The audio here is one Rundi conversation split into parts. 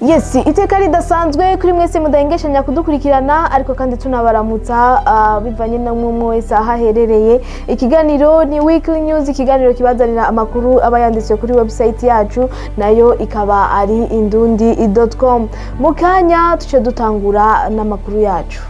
Yes, iteka ridasanzwe kuri mwese mudahengeshanya kudukurikirana ariko kandi tunabaramutsa bivanye na mwumwe wese ahaherereye. Ikiganiro ni Weekly News, ikiganiro kibazanira amakuru aba yanditswe kuri website yacu nayo ikaba ari indundi.com. Mukanya tuce dutangura n'amakuru yacu.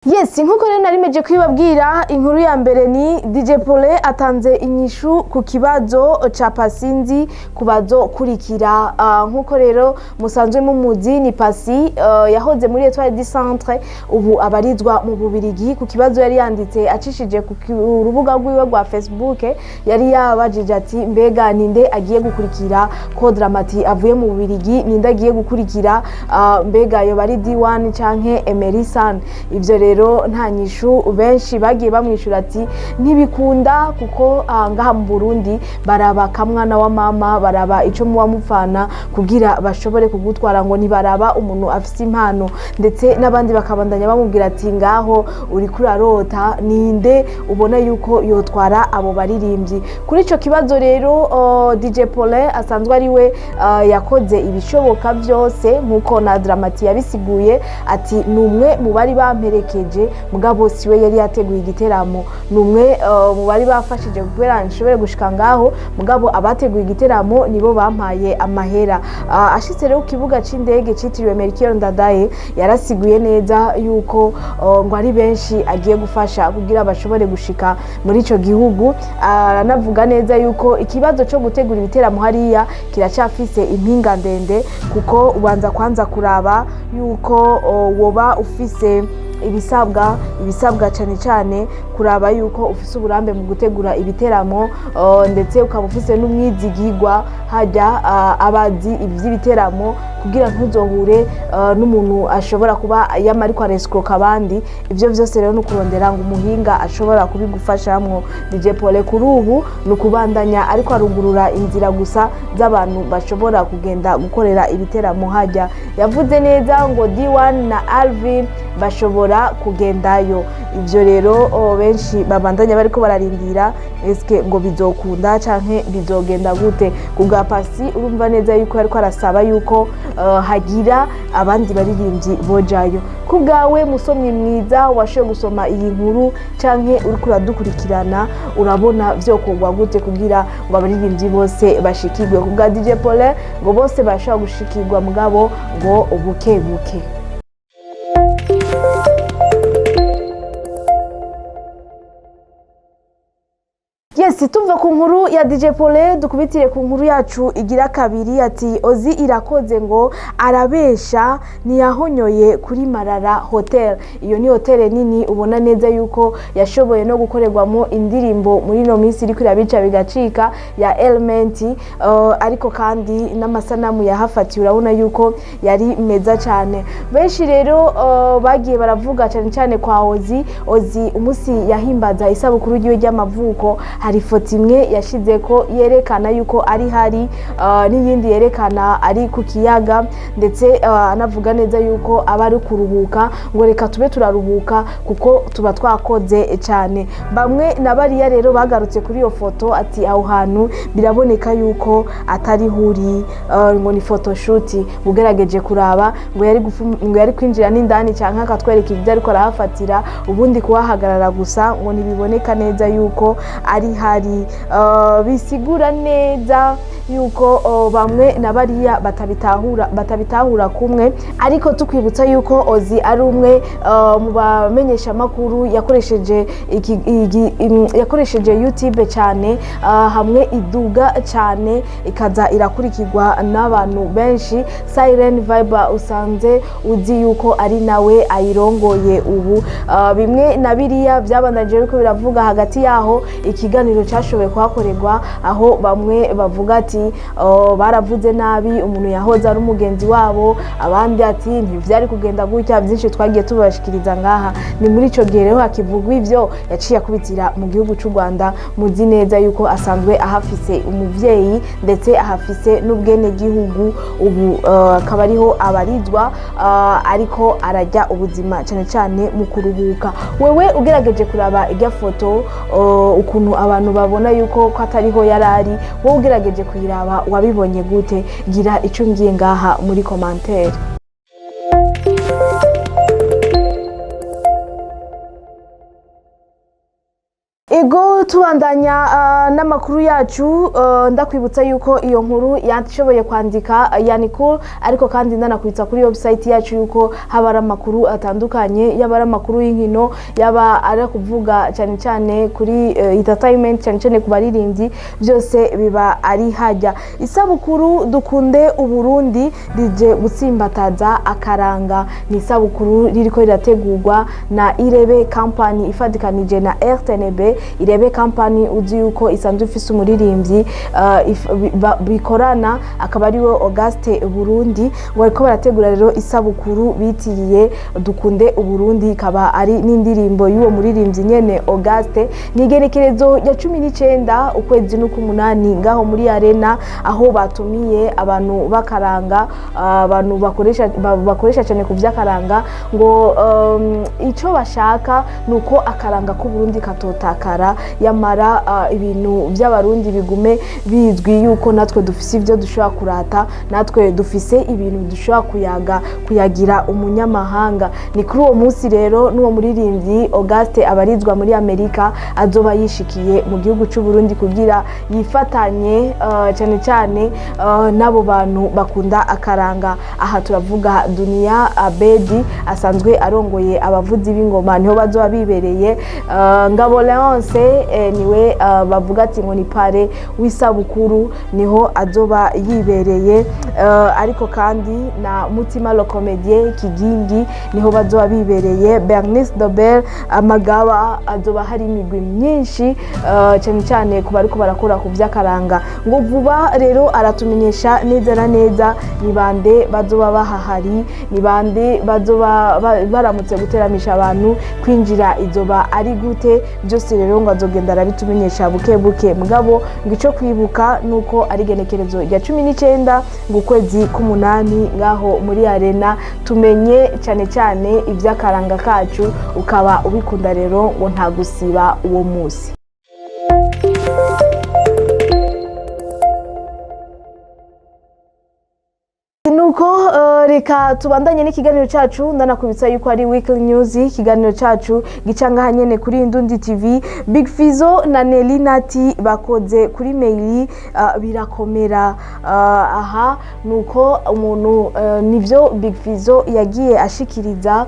Yes, nkuko rero narimeje kwibabwira inkuru ya mbere ni DJ Pole atanze inyishu ku kibazo ca Pasinzi kubazo kurikira. Nkuko rero musanzwe mumuzi ni Pasi yahoze muri Etoile du Centre, ubu abarizwa mu Bubirigi. Ku kibazo yari yanditse acishije ku rubuga rwiwe rwa Facebook, yari yabajije ati mbega ninde agiye gukurikira ko Dramati avuye mu Bubirigi, ninde agiye gukurikira mbega yo bari D1 canke Emery San. Ivyo rero nta nyishu benshi bagiye bamwishura ati ntibikunda kuko ngaha mu Burundi baraba kamwana wa mama, baraba ico muwa mupfana kugira bashobore kugutwara, ngo ntibaraba umuntu afite impano. Ndetse n'abandi bakabandanya bamubwira ati ngaho uri kurarota ninde ubona yuko yotwara abo baririmbyi. Kuri ico kibazo rero DJ Pole asanzwe ari we yakoze ibishoboka byose nkuko na Dramati yabisiguye ati numwe mu bari bamperekeje mugabo siwe yari yateguye igiteramo, numwe mu bari bafashije kubera nshobore gushika ngaho, mugabo abateguye igiteramo nibo bampaye amahera. Ashitse rero ku kibuga c'indege citiriwe Melchior Ndadaye yarasiguye neza yuko ngo ari benshi agiye gufasha kugira bashobore gushika muri ico gihugu. Aranavuga neza yuko ikibazo cyo gutegura ibiteramo hariya kiracafise impinga ndende, kuko ubanza kwanza kuraba yuko woba ufise ibisabwa cyane kuraba yuko ufise uburambe mu gutegura ibiteramo, ndetse ukaba ufise n'umwizigirwa hajya abazi ivy'ibiteramo kugira ntuzohure n'umuntu ashobora kuba yamariko arescroka abandi. Ivyo vyose rero nukurondera ngo umuhinga ashobora kubigufashamwo. DJ Pole kuri ubu nukubandanya ariko arugurura inzira gusa z'abantu bashobora kugenda gukorera ibiteramo hajya. Yavuze neza ngo D1 na Alvin bashobora kugendayo. Ivyo rero benshi babandanya bariko bararindira eske ngo bizokunda canke bizogenda gute. Kubwa Pasi urumva neza yuko ariko arasaba yuko hagira abandi baririmbyi bojayo. Kubwawe musomyi mwiza washoye gusoma iyi nkuru canke uriko uradukurikirana, urabona vyokogwa gute kugira ngo abaririmbyi bose bashikirwe? Kubwa DJ Pole ngo bose bashobora gushikirwa mugabo ngo buke buke. Yes, tuva ku nkuru ya DJ Pole dukubitire ku nkuru yacu igira kabiri. Ati Ozi Irakoze ngo arabesha ntiyahonyoye kuri Marara Hotel. Iyo ni hotel nini ubona neza yuko yashoboye no gukorerwamo indirimbo muri no minsi iri kwirabica bigacika ya Element, ariko kandi n'amasanamu yahafatiye urabona yuko yari meza cyane. Benshi rero bagiye baravuga cyane kwa Ozi umusi yahimbaza isabukuru yiwe y'amavuko. Hari foto imwe yashize ko yerekana yuko ari hari n'iyindi yerekana ari ku kiyaga, ndetse anavuga neza yuko abari kuruhuka, ngo reka tube turaruhuka kuko tuba twakoze cyane. Bamwe nabariya rero bagarutse kuri iyo foto ati aho hantu biraboneka yuko atari huri, ngo ni photoshoot. Ugerageje kuraba ngo yari kwinjira n'indani cyangwa akatwereka ibyo ariko arahafatira, ubundi kuhahagarara gusa ngo nibiboneka neza yuko ari hari. Bisigura neza yuko bamwe nabariya batabitahura kumwe, ariko tukwibutsa yuko Ozi ari umwe mu bamenyesha makuru yakoresheje YouTube cyane, hamwe iduga cyane ikaza irakurikirwa n'abantu benshi. Siren Vibe usanze uzi yuko ari nawe ayirongoye ubu. Bimwe nabiriya byabandanje ariko biravuga hagati yaho ikiganiro cyashoboye kuhakorerwa, aho bamwe bavuga ati baravuze nabi umuntu yahoze ari umugenzi wabo, abandi ati ntivyari kugenda gutya. Byinshi twagiye tubashikiriza ngaha. Ni muri ico gihe rero hakivugwa ivyo yaciye akubitira mu gihugu cy'u Rwanda. Muzi neza yuko asanzwe ahafise umuvyeyi ndetse ahafise n'ubwene gihugu, ubu akaba ariho abarizwa, ariko arajya ubuzima cyane cyane mu kuruhuka. Wewe ugerageje kuraba irya foto ukuntu abantu abantu babona yuko ko atariho yarari, wowe ugerageje kuyiraba wabibonye gute? Gira ico ngiye ngaha muri commentaire. Ego tubandanya n'amakuru yacu, ndakwibutsa yuko iyo nkuru yashoboye kwandika Yannick, ariko kandi ndanakwitsa kuri website yacu yuko haba ari amakuru atandukanye, yaba ari amakuru y'inkino, yaba ari kuvuga cyane cyane kuri entertainment, cyane cyane ku baririmbyi, byose biba ari hajya. Isabukuru dukunde Uburundi rije gutsimbataza akaranga, ni isabukuru ririko rirategurwa na Irebe Company ifadikanije na RTNB. Irebe Company uzi yuko isanzwe ifise umuririmbyi bikorana, akaba ari we Auguste Burundi, bariko barategura rero isabukuru bitiriye dukunde Uburundi, ikaba ari n'indirimbo y'uwo muririmbyi nyene Auguste. Ni igenekerezo ya 19 ukwezi n'ukumunani ngaho muri Arena, aho batumiye abantu bakaranga, abantu bakoresha cyane ku vyakaranga, ngo ico bashaka nuko akaranga ku Burundi katotaka, yamara ibintu by'abarundi bigume bizwi yuko natwe dufise ivyo dushobora kurata, natwe dufise ibintu dushobora kuyagira umunyamahanga. Ni kuri uwo munsi rero n'uwo muririmbyi Auguste abarizwa muri Amerika azoba yishikiye mu gihugu cy'u Burundi kugira yifatanye cyane cyane nabo bantu bakunda akaranga. Aha turavuga Dunia Abedi asanzwe arongoye abavuzi b'ingoma, niho bazoba bibereye. Ngabo niwe bavuga ati ngo ni pare w'isabukuru, niho azoba yibereye, ariko kandi na Mutima le Comédien Kigingi niho bazoba bibereye. Bernice Dobel Amagaba azoba hari imigwi myinshi cyane cyane ku bariko barakora ku vyakaranga. Ngo vuba rero aratumenyesha neza na neza ni bande bazoba bahahari, ni bande bazoba baramutse guteramisha abantu, kwinjira izoba ari gute, byose rero ngo azogenda arabitumenyesha buke buke. Mugabo ngo ico kwibuka nuko ari genekerezo ya 19 ngo kwezi k'umunani ngaho muri Arena. Tumenye cyane cyane ivyakaranga kacu, ukaba ubikunda rero ngo nta gusiba uwo munsi. Nuko reka tubandanye n'ikiganiro cacu, ndanakwibutsa yuko ari weekly news. Ikiganiro cacu gicanga hanyene kuri Indundi TV. Big Fizzo na Nelly Nati bakoze kuri mail birakomera. Aha nuko umuntu nivyo Big Fizzo yagiye ashikiriza,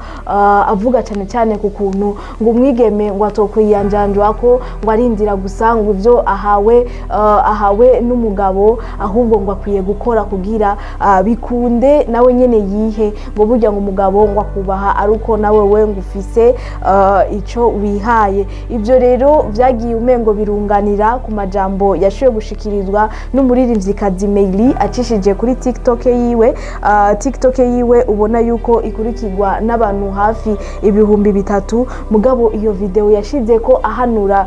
avuga cyane cyane ku kuntu ngo umwigeme ngo atokwiyanjanjwa ko ngo arindira gusa ngo ivyo ahawe n'umugabo, ahubwo ngo akwiye gukora kugira bikunde nawe nyene yihe, ngo burya ngo umugabo ngo akubaha aruko nawe we ngo ufise ico wihaye. Ivyo rero vyagiye umengo birunganira ku majambo yashoye gushikirizwa n'umuririmvyikazi Meili acishije kuri TikTok yiwe. TikTok yiwe ubona yuko ikurikirwa n'abantu hafi 3,000, mugabo iyo video yashize ko ahanura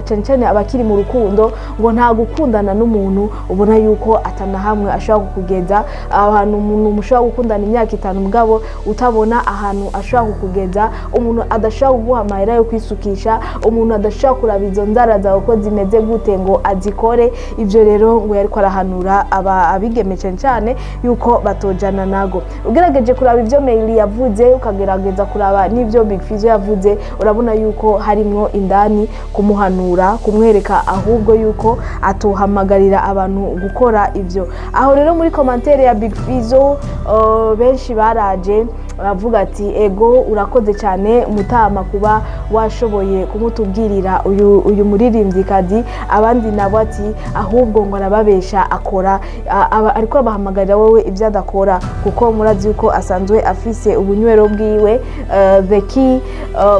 cyane abakiri mu rukundo ngo nta gukundana n'umuntu ubona yuko atana hamwe ashobora kukugeza. Abantu umuntu mushobora gukundana imyaka 5 mugabo utabona ahantu ashobora kukugeza, umuntu adashobora kuguha amahera yo kwisukisha, umuntu adashobora kuraba izo nzara zawe ko zimeze gute ngo azikore. Ivyo rero ngo yariko arahanura abigeme cyane yuko batojana nago. Ugerageje kuraba ivyo Meili yavuze, ukagerageza kuraba n'ivyo Big Fizzo yavuze, urabona yuko harimwo indani kumuhanura, kumwereka ahubwo yuko atohamagarira abantu gukora ivyo. Aho rero muri commentaire ya Big Fizzo benshi baraje bavuga ati ego urakoze cyane Mutama kuba washoboye kumutubwirira uyu muririmvyikazi. Abandi nabo ati ahubwo ngo arababesha akora, ariko abahamagarira wowe ivyo adakora, kuko murazi yuko asanzwe afise ubunywero bwiwe the key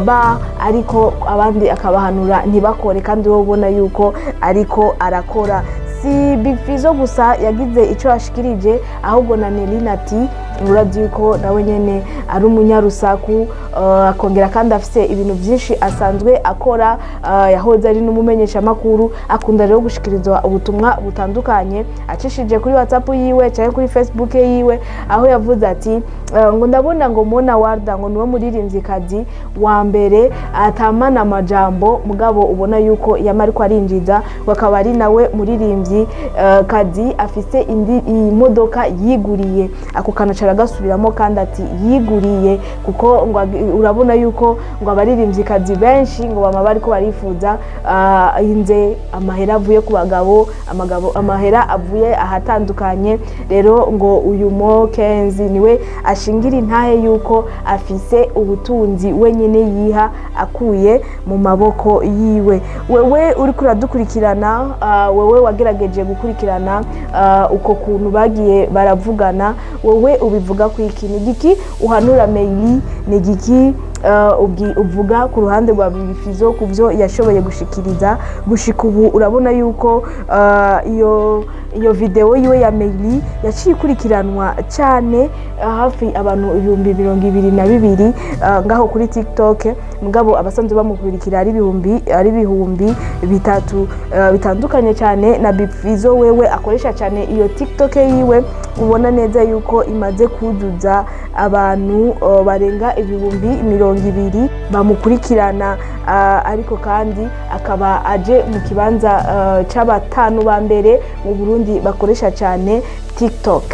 ba, ariko abandi akabahanura ntibakore, kandi wowe ubona yuko ariko arakora. si Big Fizzo gusa yagize icyo ashikirije ahubwo na Nelina ati urazi ko nawe nyene ari umunyarusaku akongera kandi afise ibintu byinshi asanzwe akora yahoze ari n'umumenyesha makuru akunda rero gushikirizwa ubutumwa butandukanye acishije kuri WhatsApp yiwe cyangwa kuri Facebook yiwe aho yavuze ati ngo ndabona ngo Mona Warda ngo niwe muririmvyikazi wa mbere atamana amajambo mugabo ubona yuko yamari ko arinjiza wakaba ari nawe muririmvyi kazi afise imodoka yiguriye ako kanacara gasubiramo kandi ati yiguriye kuko ngo urabona yuko ngo abaririmvyikazi benshi ngo bama bari ko barifuza inze amahera avuye ku bagabo amahera avuye ahatandukanye rero ngo uyu Mo Kenzi niwe ashingira intahe yuko afise ubutunzi wenyene yiha akuye mu maboko yiwe. Wewe uri kuradukurikirana wewe wagerageje gukurikirana uko kuntu bagiye baravugana wewe ubivuga ku ikintu giki uhanura Meili ni giki uvuga ku ruhande rwa Big Fizzo kuvyo yashoboye gushikiriza gushika ubu urabona yuko iyo video yiwe ya Meili yaciye kurikiranwa cyane hafi abantu 222 ngaho kuri TikTok mugabo abasanzwe bamukurikira ari ibihumbi bitatu bitandukanye cyane na Big Fizzo wewe akoresha cyane iyo TikTok yiwe ubona neza yuko imaze kuzuza abantu barenga 200 bamukurikirana ariko kandi akaba aje mu kibanza c'abatanu ba mbere mu Burundi bakoresha cyane TikTok.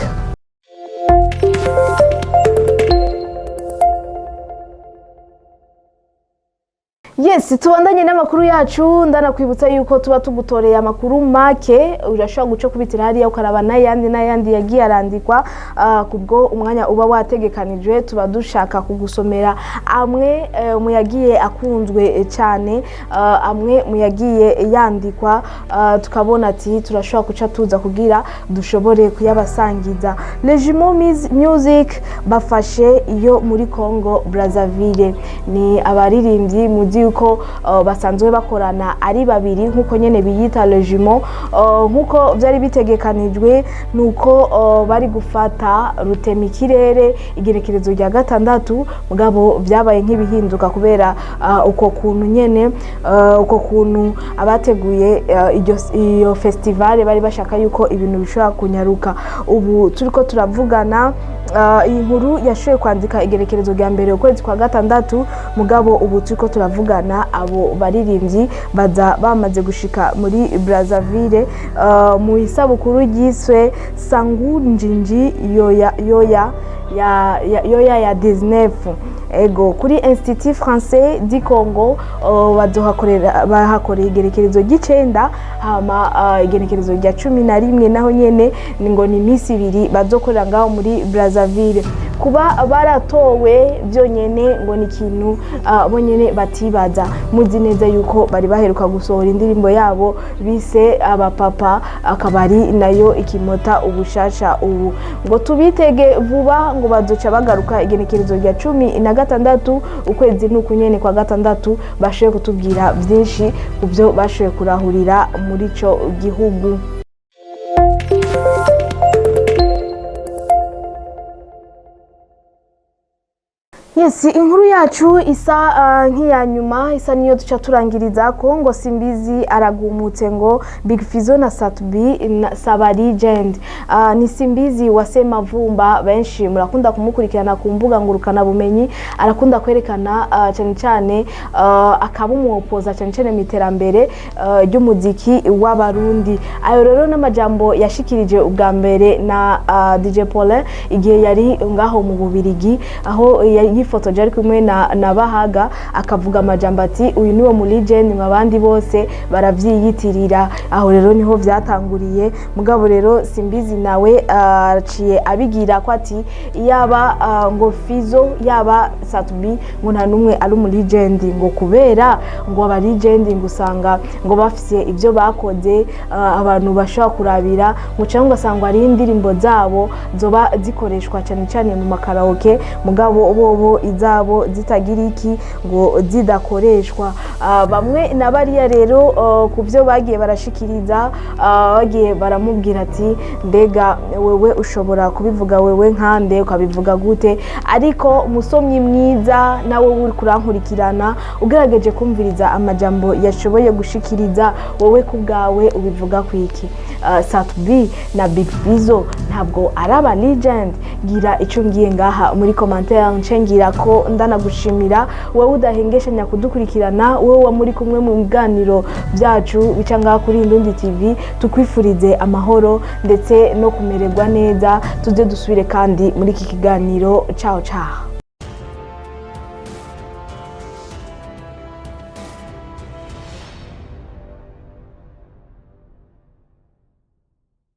Yes, tubandanye n'amakuru yacu ndanakwibutsa yuko tuba tugutoreye amakuru make urashobora guca kubitira hariya ukaraba n'ayandi yagiye arandikwa kubwo umwanya uba wategekanijwe tuba dushaka kugusomera amwe mu yagiye akunzwe cyane amwe mu yagiye yandikwa tukabona ati turashobora guca tuza kugira dushobore kuyabasangiza. Legimo Music bafashe iyo muri Congo Brazzaville ni abaririmbyi muzi yuko basanzwe bakorana ari babiri nkuko nyene biyita Legimo nkuko byari bitegekanijwe nuko bari gufata Rutemikirere igerekerezo rya gatandatu mugabo byabaye nk'ibihinduka kubera uko kuntu nyene uko kuntu abateguye iyo festival bari bashaka yuko ibintu bishobora kunyaruka. Ubu turiko turavugana iyi nkuru yashoye kwandika igerekerezo rya mbere ukwezi kwa gatandatu mugabo ubu turiko turavugana abo baririmbyi baza bamaze gushika muri Brazzaville mu isabukuru ryiswe Sangu Njinji yoya ya 19 ego kuri Institut Français du Congo bahakoreye igerekerezo ry'icenda hama igerekerezo rya 11 naho nyene ngo ni misi ibiri bazokorera ngaho muri Brazzaville. Kuba baratowe byonyene ngo ni ikintu bonyene batibaza muzi neza yuko bari baheruka gusohora indirimbo yabo bise Abapapa akabari nayo ikimota ubushasha ubu ngo tubitege vuba ngo bazoca bagaruka igenekerezo rya 16 ukwezi n'ukunyene kwa gatandatu bashoye kutubwira byinshi kubyo bashoye kurahurira muri cyo gihugu. Yes, inkuru yacu isa nk'iya nyuma isa niyo duca turangiriza ko ngo Simbizi aragumutse ngo Big Fizzo na Satubi saba legend. Ni Simbizi wasema vumba benshi murakunda kumukurikirana ku mbuga ngurukana bumenyi arakunda kwerekana cyane cyane akabumuopoza cyane cyane miterambere ry'umuziki w'abarundi. Ayo rero n'amajambo yashikirije ubwa mbere na DJ Paulin igihe yari ngaho mu Bubirigi aho ifoto jari kumwe na Bahaga akavuga amajambo ati uyu niwo mu legend mwabandi bose baravyiyitirira. Aho rero niho vyatanguriye mugabo rero Simbizi nawe aciye abigira ko ati yaba ngo Fizzo yaba Satubi ngo nta numwe ari mu legend ngo kubera ngo aba legend ngusanga ngo bafise ivyo bakoze abantu bashaka kurabira ngo cyangwa sangwa ari indirimbo zabo zoba zikoreshwa cyane cyane mu makaraoke mugabo bobo ngo izabo zitagira iki ngo zidakoreshwa. Bamwe na bariya rero ku byo bagiye barashikiriza bagiye baramubwira ati mbega wewe ushobora kubivuga wewe nkande ukabivuga gute, ariko umusomyi mwiza nawe uri kurankurikirana ugerageje kumviriza amajambo yashoboye gushikiriza, wowe kubgawe ubivuga kwiki? Sat-B na Big Fizzo ntabwo araba legend? Gira ico ngiye ngaha muri commentaire ncengira ko ndanagushimira wowe udahengeshanya kudukurikirana, wowe wa muri kumwe mu biganiro byacu bica ngaha kuri Indundi TV. Tukwifurize amahoro ndetse no kumererwa neza, tuze dusubire kandi muri iki kiganiro. Ciao ciao.